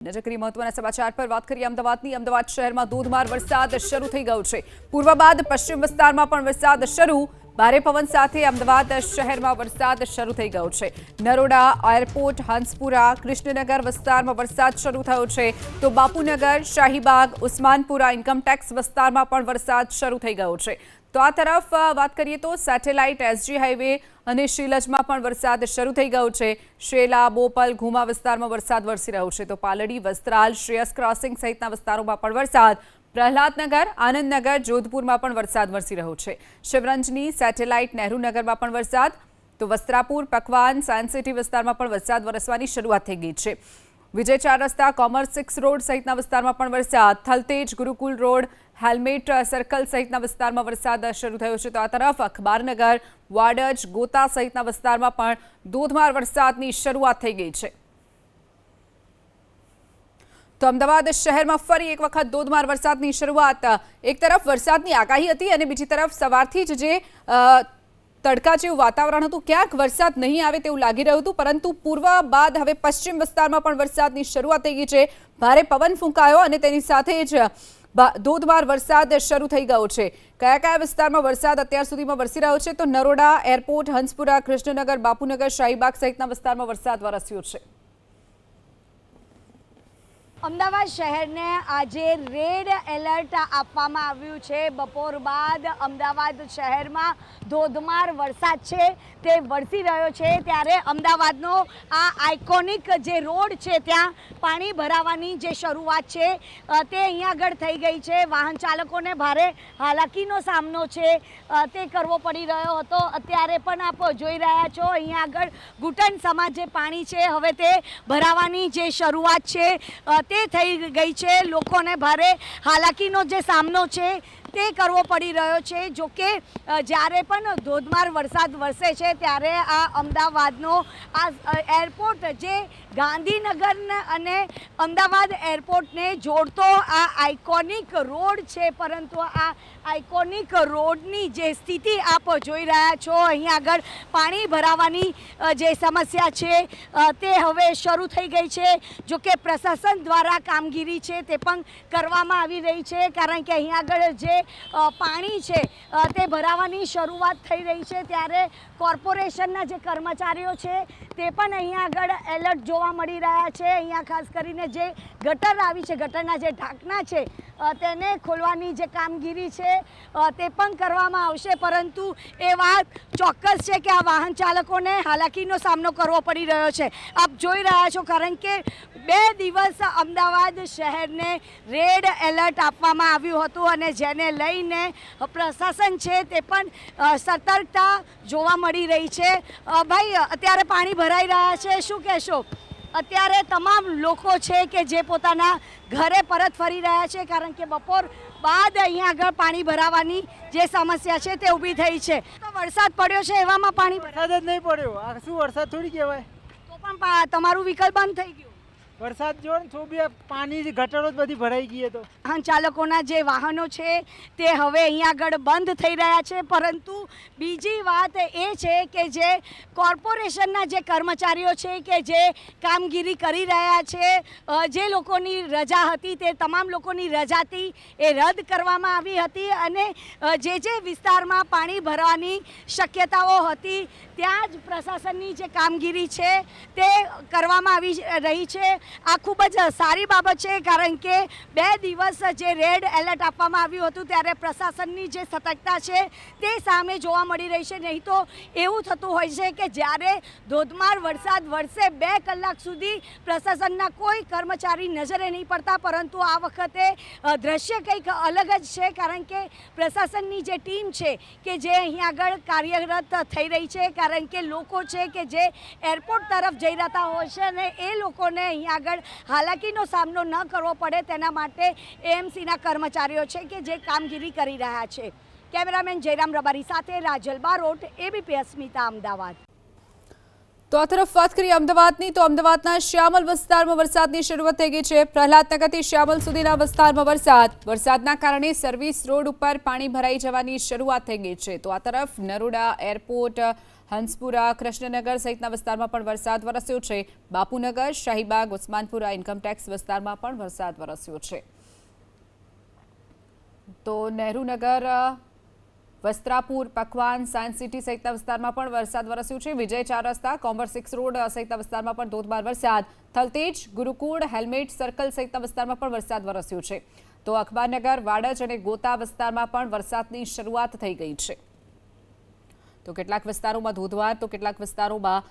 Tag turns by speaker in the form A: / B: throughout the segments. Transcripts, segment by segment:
A: નજર કરી મહત્વના સમાચાર પર વાત કરીએ અમદાવાદની। અમદાવાદ શહેરમાં ધોધમાર વરસાદ શરૂ થઈ ગયો છે। પૂર્વ બાદ પશ્ચિમ વિસ્તારમાં પણ વરસાદ શરૂ। ભારે પવન સાથે અમદાવાદ શહેરમાં વરસાદ શરૂ થઈ ગયો છે। નરોડા એરપોર્ટ, હંસપુરા, કૃષ્ણનગર વિસ્તારમાં વરસાદ શરૂ થયો છે, તો બાપુનગર, શાહીબાગ, ઉસ્માનપુરા, ઇન્કમટેક્સ વિસ્તારમાં પણ વરસાદ શરૂ થઈ ગયો છે। તો આ તરફ વાત કરીએ તો સેટેલાઇટ, એસજી હાઈવે અને શીલજમાં પણ વરસાદ શરૂ થઈ ગયો છે। શેલા, બોપલ, ઘુમા વિસ્તારમાં વરસાદ વરસી રહ્યો છે, તો પાલડી, વસ્ત્રાલ, શ્રેયસ ક્રોસિંગ સહિતના વિસ્તારોમાં પણ વરસાદ। પ્રહલાદનગર, આનંદનગર, જોધપુરમાં પણ વરસાદ વરસી રહ્યો છે। શિવરંજની, સેટેલાઇટ, નહેરુનગરમાં પણ વરસાદ, તો વસ્ત્રાપુર, પકવાન, સાયન્સ સિટી વિસ્તારમાં પણ વરસાદ વરસવાની શરૂઆત થઈ ગઈ છે। વિજય 4 રસ્તા, કોમર્સ 6 રોડ સહિતના વિસ્તારમાં પણ વરસાદ। Thaltej, Gurukul road, helmet circle સહિતના વિસ્તારમાં વરસાદ શરૂ થયો છે, તો આ તરફ અખબારનગર, વાડજ, ગોતા સહિતના વિસ્તારમાં પણ ધોધમાર વરસાદની શરૂઆત થઈ ગઈ છે। તો અમદાવાદ શહેરમાં ફરી એક વખત ધોધમાર વરસાદની શરૂઆત। એક તરફ વરસાદની આગાહી હતી અને બીજી તરફ સવારથી જ જે તડકા જેવું વાતાવરણ હતું, ક્યાંક વરસાદ નહીં આવે તેવું લાગી રહ્યું હતું, પરંતુ પૂર્વ બાદ હવે પશ્ચિમ વિસ્તારમાં પણ વરસાદની શરૂઆત થઈ ગઈ છે। ભારે પવન ફૂંકાયો અને તેની સાથે જ ધોધમાર વરસાદ શરૂ થઈ ગયો છે। કયા કયા વિસ્તારમાં વરસાદ અત્યાર સુધીમાં વરસી રહ્યો છે? તો નરોડા એરપોર્ટ, હંસપુરા, કૃષ્ણનગર, બાપુનગર, શાહીબાગ સહિતના વિસ્તારમાં વરસાદ વરસ્યો છે।
B: અમદાવાદ શહેરને આજે રેડ એલર્ટ આપવામાં આવ્યું છે। બપોર બાદ અમદાવાદ શહેરમાં ધોધમાર વરસાદ છે તે વરસી રહ્યો છે, ત્યારે અમદાવાદનો આ આઇકોનિક જે રોડ છે ત્યાં પાણી ભરાવાની જે શરૂઆત છે તે અહીંયા આગળ થઈ ગઈ છે। વાહન ચાલકોને ભારે હાલાકીનો સામનો છે તે કરવો પડી રહ્યો હતો। અત્યારે પણ આપ જોઈ રહ્યા છો અહીંયા આગળ ઘૂંટણ સમાજ જે પાણી છે હવે તે ભરાવાની જે શરૂઆત છે તે થઈ ગઈ છે। લોકોને ભારે હાલાકીનો જે સામનો છે તે કરવો પડી રહ્યો છે। જો કે જ્યારે પણ ધોધમાર વરસાદ વરસે છે ત્યારે આ અમદાવાદનો આ એરપોર્ટ જે ગાંધીનગર અને અમદાવાદ એરપોર્ટને જોડતો આ આઇકોનિક રોડ છે, પરંતુ આ આઇકોનિક રોડની જે સ્થિતિ આપ જોઈ રહ્યા છો, અહીંયા આગળ પાણી ભરાવાની જે સમસ્યા છે તે હવે શરૂ થઈ ગઈ છે। જો કે પ્રશાસન દ્વારા કામગીરી છે તે પણ કરવામાં આવી રહી છે, કારણ કે અહીંયા આગળ જે પાણી છે તે ભરાવાની શરૂઆત થઈ રહી છે, ત્યારે કોર્પોરેશનના જે કર્મચારીઓ છે તે પણ અહીંયા આગળ એલર્ટ જોવા મળી રહ્યા છે। અહીંયા ખાસ કરીને જે ગટર આવી છે, ગટરના જે ઢાંકણા છે તેને ખોલવાની જે કામગીરી છે તે પણ કરવામાં આવશે, પરંતુ એ વાત ચોક્કસ છે કે આ વાહન ચાલકોને હાલાકીનો સામનો કરવો પડી રહ્યો છે। આપ જોઈ રહ્યા છો, કારણ કે 2 દિવસ અમદાવાદ શહેરને રેડ એલર્ટ આપવામાં આવ્યું હતું અને જેને લઈને પ્રશાસન છે તે પણ સતર્કતા જોવા મળી રહી છે। ભાઈ, અત્યારે પાણી ભરાઈ રહ્યા છે, શું કહેશો? અત્યારે તમામ લોકો છે કે જે પોતાના ઘરે પરત ફરી રહ્યા છે, કારણ કે બપોર બાદ અહીંયા આગળ પાણી ભરાવાની જે સમસ્યા છે તે ઊભી થઈ છે। તો વરસાદ પડ્યો છે, એવામાં પાણી
C: વરસાદ જ નહીં પડ્યો, આ શું વરસાદ થોડી કહેવાય?
B: તો પણ તમારું વિકલ્પ બંધ થઈ ગયું।
C: વરસાદ જો ને તો બી પાણી ગટરો જ બધી ભરાઈ ગઈ તો
B: વાહન ચાલકોના જે વાહનો છે તે હવે અહીંયા આગળ બંધ થઈ રહ્યા છે, પરંતુ બીજી વાત એ છે કે જે કોર્પોરેશનના જે કર્મચારીઓ છે કે જે કામગીરી કરી રહ્યા છે, જે લોકોની રજા હતી તે તમામ લોકોની રજાથી એ રદ કરવામાં આવી હતી અને જે વિસ્તારમાં પાણી ભરવાની શક્યતાઓ હતી ત્યાં જ પ્રશાસનની જે કામગીરી છે તે કરવામાં આવી રહી છે। આ ખૂબ જ સારી બાબત છે, કારણ કે 2 દિવસ જે રેડ એલર્ટ આપવામાં આવ્યું હતું ત્યારે પ્રશાસનની જે સતર્કતા છે તે સામે જોવા મળી રહી છે। નહીં તો એવું થતું હોય છે કે જ્યારે ધોધમાર વરસાદ વરસે 2 કલાક સુધી પ્રશાસનના કોઈ કર્મચારી નજરે નહીં પડતા, પરંતુ આ વખતે દ્રશ્ય કંઈક અલગ જ છે, કારણ કે પ્રશાસનની જે ટીમ છે કે જે અહીંયા આગળ કાર્યરત થઈ રહી છે, કારણ કે લોકો છે કે જે એરપોર્ટ તરફ જઈ રહેતા હોય છે અને એ લોકોને અહીંયા આગળ હાલાકીનો સામનો ન કરવો પડે તેના માટે એએમસીના કર્મચારીઓ છે કે જે કામગીરી કરી રહ્યા છે। કેમેરામેન જયરામ રબારી સાથે રાજલ બારોટ, એબીપી અસ્મિતા, અમદાવાદ।
A: તો આ તરફ વાત કરીએ અમદાવાદની, તો અમદાવાદના શ્યામલ વિસ્તારમાં વરસાદની શરૂઆત થઈ ગઈ છે। પ્રહલાદનગરથી શ્યામલ સુધીના વિસ્તારમાં વરસાદના કારણે સર્વિસ રોડ ઉપર પાણી ભરાઈ જવાની શરૂઆત થઈ ગઈ છે। તો આ તરફ નરોડા એરપોર્ટ, હંસપુરા, કૃષ્ણનગર સહિતના વિસ્તારમાં પણ વરસાદ વરસ્યો છે. બાપુનગર, શાહીબાગ, ઉસ્માનપુરા ઇન્કમટેક્સ વિસ્તારમાં પણ વરસાદ વરસ્યો છે. તો નહેરુનગર, વસ્ત્રાપુર, પકવાન, સાયન્સ સિટી સહિતના વિસ્તારમાં પણ વરસાદ વરસ્યો છે. વિજય 4 રસ્તા, કોમર્સ 6 રોડ સહિતના વિસ્તારમાં પણ ધોધમાર વરસાદ. થલતેજ, ગુરુકુળ, હેલ્મેટ સર્કલ સહિતના વિસ્તારમાં પણ વરસાદ વરસ્યો છે. તો અખબારનગર, વાડજ અને ગોતા વિસ્તારમાં પણ વરસાદની શરૂઆત થઈ ગઈ છે. તો કેટલાક વિસ્તારોમાં ધોધમાર તો કેટલાક વિસ્તારોમાં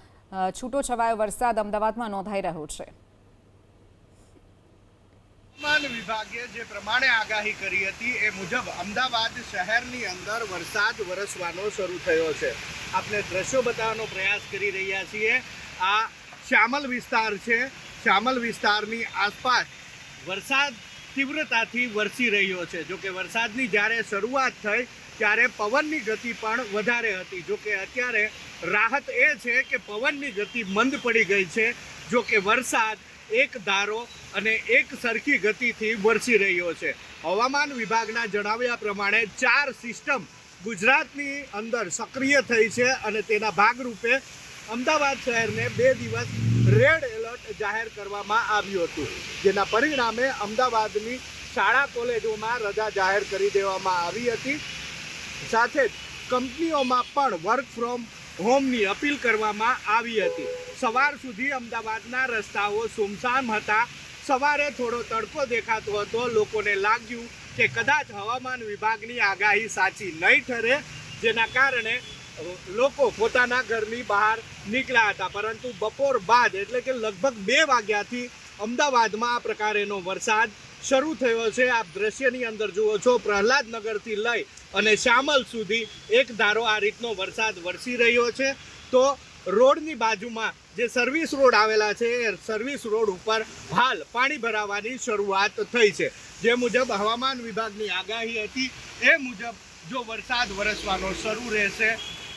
A: છૂટો છવાયો વરસાદ અમદાવાદમાં નોંધાઈ રહ્યો છે.
D: હવામાન વિભાગે જે પ્રમાણે આગાહી કરી હતી એ મુજબ અમદાવાદ શહેરની અંદર વરસાદ વરસવાનો શરૂ થયો છે. આપણે દ્રશ્યો બતાવવાનો પ્રયાસ કરી રહ્યા છીએ. આ શ્યામલ વિસ્તાર છે. શ્યામલ વિસ્તારની આસપાસ વરસાદ તીવ્રતાથી વરસી રહ્યો છે. જો કે વરસાદની જ્યારે શરૂઆત થઈ ત્યારે પવનની ગતિ પણ વધારે હતી. જો કે અત્યારે રાહત એ છે કે પવનની ગતિ મંદ પડી ગઈ છે. જો કે વરસાદ એક ધારો અને એક સરખી ગતિથી વરસી રહ્યો છે. હવામાન વિભાગના જણાવ્યા પ્રમાણે 4 સિસ્ટમ ગુજરાતની અંદર સક્રિય થઈ છે અને તેના ભાગરૂપે અમદાવાદ શહેરને 2 દિવસ રેડ એલર્ટ જાહેર કરવામાં આવ્યું હતું. જેના પરિણામે અમદાવાદની શાળા કોલેજોમાં રજા જાહેર કરી દેવામાં આવી હતી. સાથે જ કંપનીઓમાં પણ વર્ક ફ્રોમ હોમની અપીલ કરવામાં આવી હતી. સવાર સુધી અમદાવાદના રસ્તાઓ સુમસામ હતા. સવારે થોડો તડકો દેખાતો હતો. લોકોને લાગ્યું કે કદાચ હવામાન વિભાગની આગાહી સાચી નહીં ઠરે, જેના કારણે લોકો પોતાના ઘરની બહાર નીકળ્યા હતા. પરંતુ બપોર બાદ એટલે કે લગભગ 2 વાગ્યાથી અમદાવાદમાં આ પ્રકારેનો વરસાદ શરૂ થયો છે. આપ દ્રશ્યની અંદર જુઓ છો, પ્રહલાદનગરથી લઈ અને શ્યામલ સુધી એક ધારો આ રીતનો વરસાદ વરસી રહ્યો છે. તો રોડની બાજુમાં જે સર્વિસ રોડ આવેલા છે એ સર્વિસ રોડ ઉપર હાલ પાણી ભરાવાની શરૂઆત થઈ છે. જે મુજબ હવામાન વિભાગની આગાહી હતી એ મુજબ જો વરસાદ વરસવાનો શરૂ રહેશે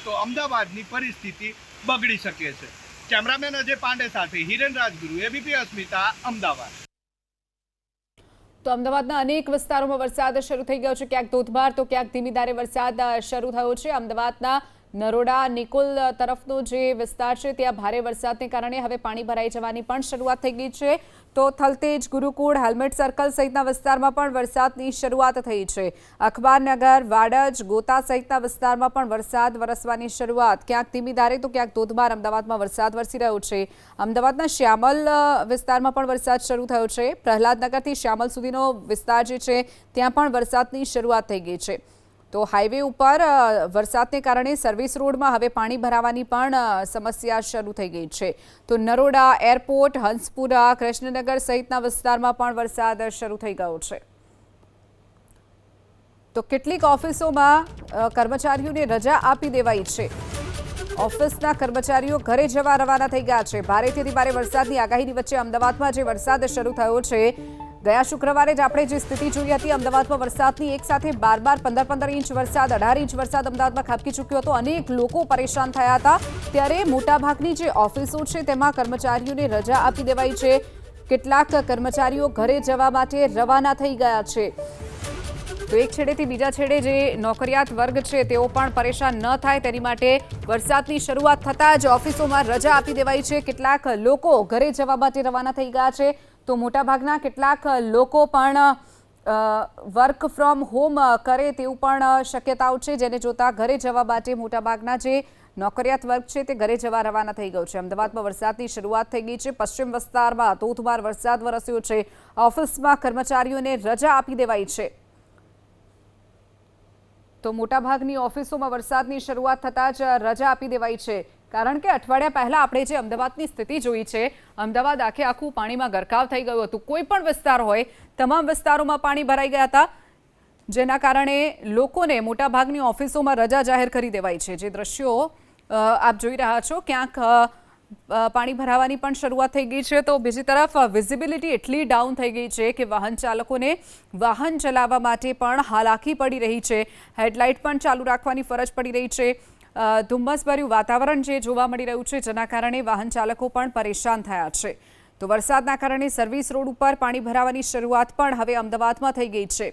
D: તો અમદાવાદની પરિસ્થિતિ બગડી શકે છે. કેમેરામેન અજય પાંડે સાથે હિરેન રાજગુરુ, એબીપી અસ્મિતા, અમદાવાદ.
A: તો અમદાવાદના અનેક વિસ્તારોમાં વરસાદ શરૂ થઈ ગયો છે. ક્યાંક ધોધમાર તો ક્યાંક ધીમી ધારે વરસાદ શરૂ થયો છે. અમદાવાદના નરોડા, નિકોલ તરફનો જે વિસ્તાર છે ત્યાં ભારે વરસાદને કારણે હવે પાણી ભરાઈ જવાની પણ શરૂઆત થઈ ગઈ છે. તો થલતેજ, ગુરુકુળ, હેલ્મેટ સર્કલ સહિતના વિસ્તારમાં પણ વરસાદની શરૂઆત થઈ છે. અખબારનગર, વાડજ, ગોતા સહિતના વિસ્તારમાં પણ વરસાદ વરસવાની શરૂઆત. ક્યાંક ધીમી ધારે તો ક્યાંક ધોધમાર અમદાવાદમાં વરસાદ વરસી રહ્યો છે. અમદાવાદના શ્યામલ વિસ્તારમાં પણ વરસાદ શરૂ થયો છે. પ્રહલાદનગરથી શ્યામલ સુધીનો વિસ્તાર જે છે ત્યાં પણ વરસાદની શરૂઆત થઈ ગઈ છે. તો હાઈવે ઉપર વરસાદને કારણે સર્વિસ રોડમાં હવે પાણી ભરાવાની પણ સમસ્યા શરૂ થઈ ગઈ છે. તો નરોડા, એરપોર્ટ, હંસપુરા, કૃષ્ણનગર સહિતના વિસ્તારમાં પણ વરસાદ શરૂ થઈ ગયો છે. તો કેટલીક ઓફિસોમાં કર્મચારીઓને રજા આપી દેવાઈ છે. ઓફિસના કર્મચારીઓ ઘરે જવા રવાના થઈ ગયા છે. ભારેથી અતિ ભારે વરસાદની આગાહીની વચ્ચે અમદાવાદમાં જે વરસાદ શરૂ થયો છે, ગયા શુક્રવારે જ આપણે જે સ્થિતિ જોઈ હતી, અમદાવાદમાં વરસાદની એક સાથે 12, 15 ઇંચ વરસાદ, 18 ઇંચ વરસાદ અમદાવાદમાં ખાબકી ચૂક્યો હતો. અનેક લોકો પરેશાન થયા હતા. ત્યારે મોટાભાગની જે ઓફિસો છે તેમાં કર્મચારીઓને રજા આપી દેવાઈ છે. કેટલાક કર્મચારીઓ ઘરે જવા માટે રવાના થઈ ગયા છે. તો એક છેડેથી બીજા છેડે જે નોકરિયાત વર્ગ છે તેઓ પણ પરેશાન ન થાય તેની માટે વરસાદની શરૂઆત થતાં જ ઓફિસોમાં રજા આપી દેવાઈ છે. કેટલાક લોકો ઘરે જવા માટે રવાના થઈ ગયા છે. તો મોટાભાગના કેટલાક લોકો પણ વર્ક ફ્રોમ હોમ કરે તેવું પણ શક્યતાઓ છે, જેને જોતા ઘરે જવા માટે મોટાભાગના જે નોકરિયાત વર્ગ છે તે ઘરે જવા રવાના થઈ ગયો છે. અમદાવાદમાં વરસાદની શરૂઆત થઈ ગઈ છે. પશ્ચિમ વિસ્તારમાં ધોધમાર વરસાદ વરસ્યો છે. ઓફિસમાં કર્મચારીઓને રજા આપી દેવાઈ છે. તો મોટાભાગની ઓફિસોમાં વરસાદની શરૂઆત થતાં જ રજા આપી દેવાઈ છે. કારણ કે અઠવાડિયા પહેલા આપણે જે અમદાવાદની સ્થિતિ જોઈ છે, અમદાવાદ આખે આખું પાણીમાં ગરકાવ થઈ ગયું હતું. કોઈ પણ વિસ્તાર હોય, તમામ વિસ્તારોમાં પાણી ભરાઈ ગયા હતા, જેના કારણે લોકોને મોટાભાગની ઓફિસોમાં રજા જાહેર કરી દેવાઈ છે. જે દ્રશ્યો આપ જોઈ રહ્યા છો, ક્યાંક પાણી ભરાવાની પણ શરૂઆત થઈ ગઈ છે. તો બીજી તરફ વિઝિબિલિટી એટલી ડાઉન થઈ ગઈ છે કે વાહન ચાલકોને વાહન ચલાવવા માટે પણ હાલાકી પડી રહી છે. હેડલાઇટ પણ ચાલુ રાખવાની ફરજ પડી રહી છે. ધુમ્મસભર્યું વાતાવરણ જે જોવા મળી રહ્યું છે, જેના કારણે વાહન ચાલકો પણ પરેશાન થયા છે. તો વરસાદના કારણે સર્વિસ રોડ ઉપર પાણી ભરાવાની શરૂઆત પણ હવે અમદાવાદમાં થઈ ગઈ છે.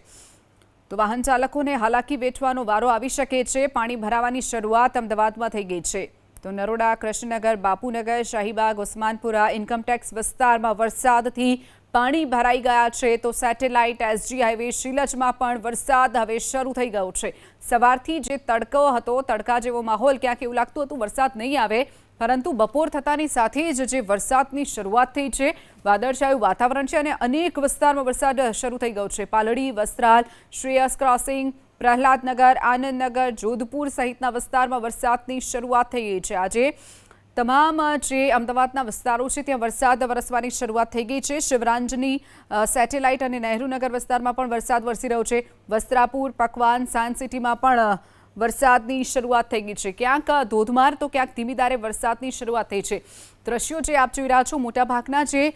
A: તો વાહન ચાલકોને હાલાકી વેઠવાનો વારો આવી શકે છે. પાણી ભરાવાની શરૂઆત અમદાવાદમાં થઈ ગઈ છે. તો નરોડા, કૃષ્ણનગર, બાપુનગર, શાહીબાગ, ઉસ્માનપુરા ઇન્કમટેક્સ વિસ્તારમાં વરસાદથી પાણી ભરાઈ ગયા છે. તો સેટેલાઇટ, SG હાઈવે, શીલજમાં પણ વરસાદ હવે શરૂ થઈ ગયો છે. સવારથી જે તડકો હતો, તડકા જેવો માહોલ, ક્યાંક એવું લાગતું હતું વરસાદ નહીં આવે, પરંતુ બપોર થતાની સાથે જ જે વરસાદની શરૂઆત થઈ છે, વાદળછાયું વાતાવરણ છે અને અનેક વિસ્તારમાં વરસાદ શરૂ થઈ ગયો છે. પાલડી, વસ્ત્રાલ, શ્રેયસ ક્રોસિંગ, પ્રહલાદનગર, આનંદનગર, જોધપુર સહિતના વિસ્તારમાં વરસાદની શરૂઆત થઈ ગઈ છે. આજે તમામ જે અમદાવાદના વિસ્તારો છે ત્યાં વરસાદ વરસવાની શરૂઆત થઈ ગઈ છે. શિવરાંજની, સેટેલાઇટ અને નહેરુનગર વિસ્તારમાં પણ વરસાદ વરસી રહ્યો છે. વસ્ત્રાપુર, પકવાન, સાયન્સ સિટીમાં પણ વરસાદની શરૂઆત થઈ ગઈ છે. ક્યાંક ધોધમાર તો ક્યાંક ધીમી ધારે વરસાદની શરૂઆત થઈ છે. દ્રશ્યો જે આપ જોઈ રહ્યા છો, મોટાભાગના જે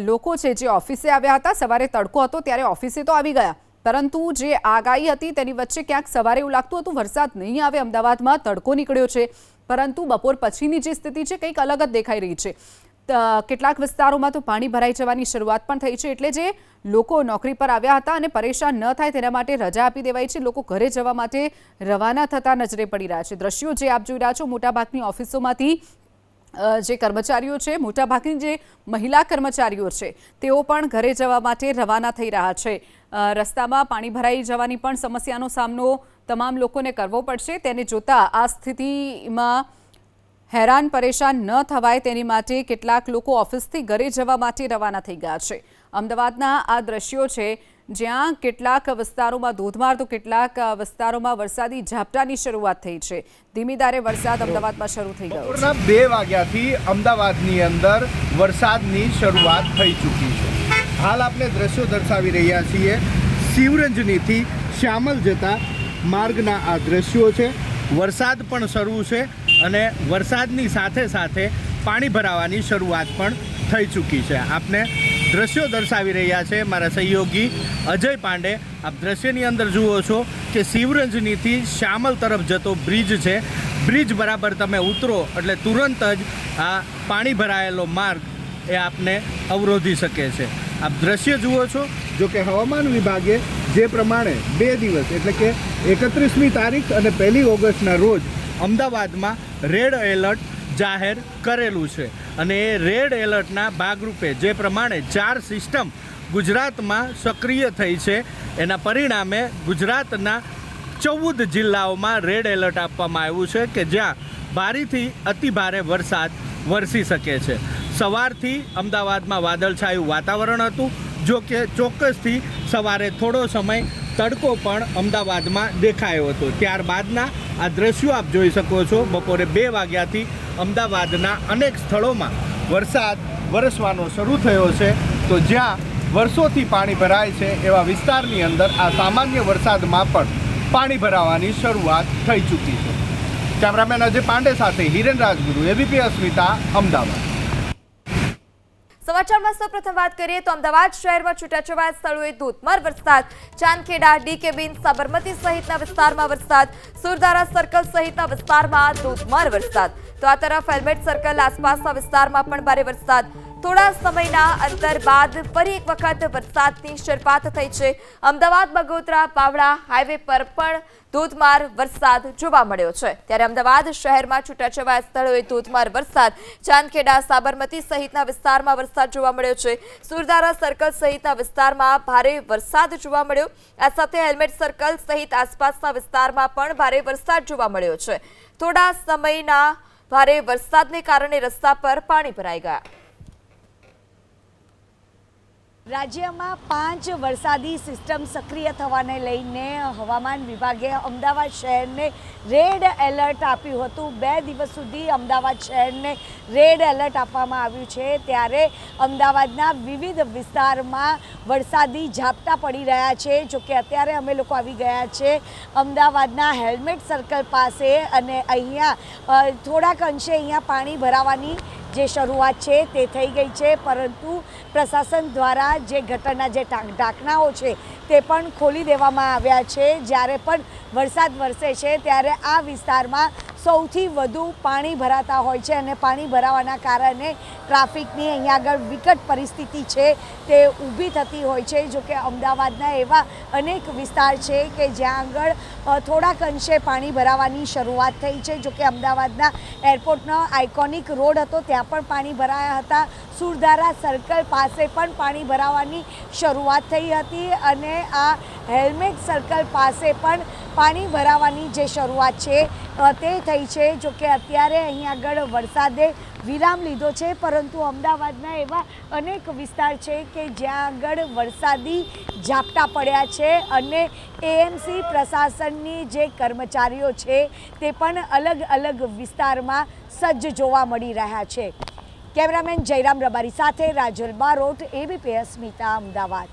A: લોકો છે જે ઓફિસે આવ્યા હતા, સવારે તડકો હતો ત્યારે ઓફિસે તો આવી ગયા, પરંતુ જે આગાહી હતી તેની વચ્ચે ક્યાંક સવારે એવું લાગતું હતું વરસાદ નહીં આવે, અમદાવાદમાં તડકો નીકળ્યો છે, પરંતુ બપોર પછીની જે સ્થિતિ છે કંઈક અલગ જ દેખાઈ રહી છે. કેટલાક વિસ્તારોમાં તો પાણી ભરાઈ જવાની શરૂઆત પણ થઈ છે. એટલે જે લોકો નોકરી પર આવ્યા હતા અને પરેશાન ન થાય તેના માટે રજા આપી દેવાઈ છે. લોકો ઘરે જવા માટે રવાના થતા નજરે પડી રહ્યા છે. દ્રશ્યો જે આપ જોઈ રહ્યા છો, મોટાભાગની ઓફિસોમાંથી જે કર્મચારીઓ છે, મોટાભાગની જે મહિલા કર્મચારીઓ છે, તેઓ પણ ઘરે જવા માટે રવાના થઈ રહ્યા છે. રસ્તામાં પાણી ભરાઈ જવાની પણ સમસ્યાનો સામનો તમામ લોકોને કરવો પડશે. તેને જોતા આ સ્થિતિમાં હેરાન પરેશાન ન થવાય તેની માટે કેટલાક લોકો ઓફિસથી ઘરે જવા માટે રવાના થઈ ગયા છે. અમદાવાદના આ દ્રશ્યો છે, જ્યાં કેટલાક વિસ્તારોમાં ધોધમાર તો કેટલાક વિસ્તારોમાં વરસાદી ઝાપટાની શરૂઆત થઈ છે. ધીમી ધારે વરસાદ અમદાવાદમાં શરૂ થઈ ગયો છે.
D: 2 વાગ્યાથી અમદાવાદની અંદર વરસાદની શરૂઆત થઈ ચૂકી છે. હાલ આપણે દ્રશ્યો દર્શાવી રહ્યા છીએ શિવરંજનીથી શ્યામલ જતા માર્ગના આ દ્રશ્યો છે. વરસાદ પણ શરૂ છે અને વરસાદની સાથે સાથે પાણી ભરાવાની શરૂઆત પણ થઈ ચૂકી છે. આપને દ્રશ્યો દર્શાવી રહ્યા છે મારા સહયોગી અજય પાંડે. આપ દ્રશ્યની અંદર જુઓ છો કે શિવરંજનીથી શ્યામલ તરફ જતો બ્રિજ છે. બ્રિજ બરાબર તમે ઉતરો એટલે તુરંત જ આ પાણી ભરાયેલો માર્ગ એ આપને અવરોધી શકે છે. આપ દ્રશ્ય જુઓ છો. જો કે હવામાન વિભાગે જે પ્રમાણે 2 દિવસ એટલે કે 31મી તારીખ અને 1 ઓગસ્ટના રોજ અમદાવાદમાં રેડ એલર્ટ જાહેર કરેલું છે અને એ રેડ એલર્ટના ભાગરૂપે જે પ્રમાણે 4 સિસ્ટમ ગુજરાતમાં સક્રિય થઈ છે, એના પરિણામે ગુજરાતના 14 જિલ્લાઓમાં રેડ એલર્ટ આપવામાં આવ્યું છે કે જ્યાં ભારેથી અતિભારે વરસાદ વરસી શકે છે. સવારથી અમદાવાદમાં વાદળછાયું વાતાવરણ હતું. જો કે ચોક્કસથી સવારે થોડો સમય તડકો પણ અમદાવાદમાં દેખાયો હતો. ત્યારબાદના આ દ્રશ્યો આપ જોઈ શકો છો. બપોરે 2 વાગ્યાથી અમદાવાદના અનેક સ્થળોમાં વરસાદ વરસવાનો શરૂ થયો છે. તો જ્યાં વર્ષોથી પાણી ભરાય છે એવા વિસ્તારની અંદર આ સામાન્ય વરસાદમાં પણ પાણી ભરાવાની શરૂઆત થઈ ચૂકી છે. કેમેરામેન અજય પાંડે સાથે હિરેન રાજગુરુ, ABP અસ્મિતા, અમદાવાદ.
E: સમાચારમાં સૌપ્રથમ વાત કરીએ તો અમદાવાદ શહેરમાં છૂટાછવાયા સ્થળોએ ધોધમાર વરસાદ. ચાંદખેડા, DK બીન, સાબરમતી સહિતના વિસ્તારમાં વરસાદ. સુરધારા સર્કલ સહિતના વિસ્તારમાં ધોધમાર વરસાદ. તો આ તરફ હેલ્મેટ સર્કલ આસપાસના વિસ્તારમાં પણ ભારે વરસાદ. થોડા સમયના અંતર બાદ ફરી એક વખત વરસાદની શરૂઆત થઈ છે. અમદાવાદ બગોદરા બાવળા હાઈવે પર પણ ધોધમાર વરસાદ જોવા મળ્યો છે. ત્યારે અમદાવાદ શહેરમાં છૂટાછવાયા સ્થળોએ ધોધમાર વરસાદ. ચાંદખેડા, સાબરમતી સહિતના વિસ્તારમાં વરસાદ જોવા મળ્યો છે. સુરધારા સર્કલ સહિતના વિસ્તારમાં ભારે વરસાદ જોવા મળ્યો. આ સાથે હેલ્મેટ સર્કલ સહિત આસપાસના વિસ્તારમાં પણ ભારે વરસાદ જોવા મળ્યો છે. થોડા સમયના ભારે વરસાદને કારણે રસ્તા પર પાણી ભરાઈ ગયા.
B: રાજ્યમાં 5 વરસાદી સિસ્ટમ સક્રિય થવાને લઈને હવામાન વિભાગે અમદાવાદ શહેરને રેડ એલર્ટ આપ્યું હતું. 2 દિવસ સુધી અમદાવાદ શહેરને રેડ એલર્ટ આપવામાં આવ્યું છે. ત્યારે અમદાવાદના વિવિધ વિસ્તારમાં વરસાદી ઝાપટા પડી રહ્યા છે. જોકે અત્યારે અમે લોકો આવી ગયા છે અમદાવાદના હેલ્મેટ સર્કલ પાસે અને અહીંયા થોડાક અંશે અહીંયા પાણી ભરાવાની જે શરૂઆત છે તે થઈ ગઈ છે, પરંતુ પ્રશાસન દ્વારા જે ગટરના જે ઢાંકણાઓ છે તે પણ ખોલી દેવામાં આવ્યા છે. જ્યારે પણ વરસાદ વરસે છે ત્યારે આ વિસ્તારમાં સૌથી વધુ પાણી ભરાતા હોય છે અને પાણી ભરાવાના કારણે ટ્રાફિકની અહીંયા આગળ વિકટ પરિસ્થિતિ છે તે ઊભી થતી હોય છે. જો કે અમદાવાદના એવા અનેક વિસ્તાર છે કે જ્યાં આગળ થોડાક અંશે પાણી ભરાવાની શરૂઆત થઈ છે. જો કે અમદાવાદના એરપોર્ટનો આઇકોનિક રોડ હતો ત્યાં પણ પાણી ભરાયા હતા. સુરધારા સર્કલ પાસે પણ પાણી ભરાવાની શરૂઆત થઈ હતી અને આ હેલ્મેટ સર્કલ પાસે પણ પાણી ભરાવાની જે શરૂઆત છે તે થઈ છે. જો કે અત્યારે અહીં આગળ વરસાદે વિરામ લીધો છે, પરંતુ અમદાવાદના એવા અનેક વિસ્તાર છે કે જ્યાં આગળ વરસાદી ઝાપટા પડ્યા છે અને એએમસી પ્રશાસનની જે કર્મચારીઓ છે તે પણ અલગ અલગ વિસ્તારમાં સજ્જ જોવા મળી રહ્યા છે. કેમેરામેન જયરામ રબારી સાથે રાજલ બારોટ, ABP અસ્મિતા, અમદાવાદ.